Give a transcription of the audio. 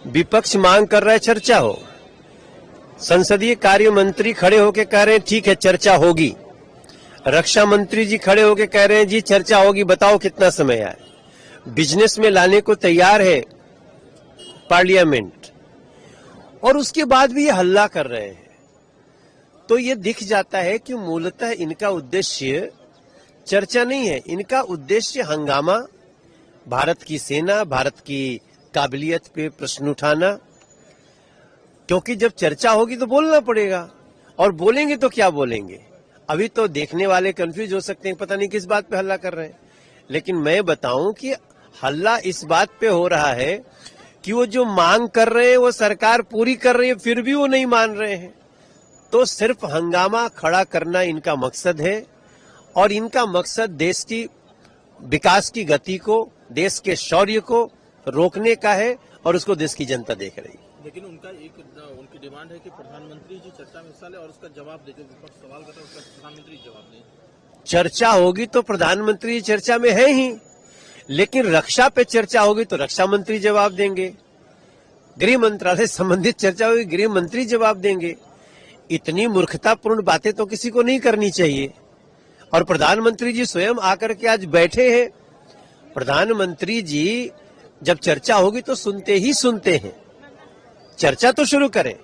विपक्ष मांग कर रहा है चर्चा हो, संसदीय कार्य मंत्री खड़े होकर कह रहे हैं ठीक है चर्चा होगी, रक्षा मंत्री जी खड़े होकर कह रहे हैं जी चर्चा होगी, बताओ कितना समय आए, बिजनेस में लाने को तैयार है पार्लियामेंट, और उसके बाद भी ये हल्ला कर रहे हैं। तो ये दिख जाता है कि मूलतः इनका उद्देश्य चर्चा नहीं है, इनका उद्देश्य हंगामा, भारत की सेना, भारत की काबिलियत पे प्रश्न उठाना, क्योंकि जब चर्चा होगी तो बोलना पड़ेगा, और बोलेंगे तो क्या बोलेंगे। अभी तो देखने वाले कंफ्यूज हो सकते हैं, पता नहीं किस बात पे हल्ला कर रहे हैं, लेकिन मैं बताऊं कि हल्ला इस बात पे हो रहा है कि वो जो मांग कर रहे हैं वो सरकार पूरी कर रही है, फिर भी वो नहीं मान रहे हैं। तो सिर्फ हंगामा खड़ा करना इनका मकसद है, और इनका मकसद देश की विकास की गति को, देश के शौर्य को रोकने का है, और उसको देश की जनता देख रही है। लेकिन उनकी डिमांड है कि प्रधानमंत्री जी चर्चा में हिस्सा ले और उसका जवाब दे, जो विपक्ष सवाल करता है उसका प्रधानमंत्री जवाब दें। चर्चा होगी तो प्रधानमंत्री चर्चा में है ही, लेकिन रक्षा पे चर्चा होगी तो रक्षा मंत्री जवाब देंगे, गृह मंत्रालय संबंधित चर्चा होगी गृह मंत्री जवाब देंगे। इतनी मूर्खतापूर्ण बातें तो किसी को नहीं करनी चाहिए। और प्रधानमंत्री जी स्वयं आकर के आज बैठे हैं। प्रधानमंत्री जी जब चर्चा होगी तो सुनते ही सुनते हैं, चर्चा तो शुरू करें।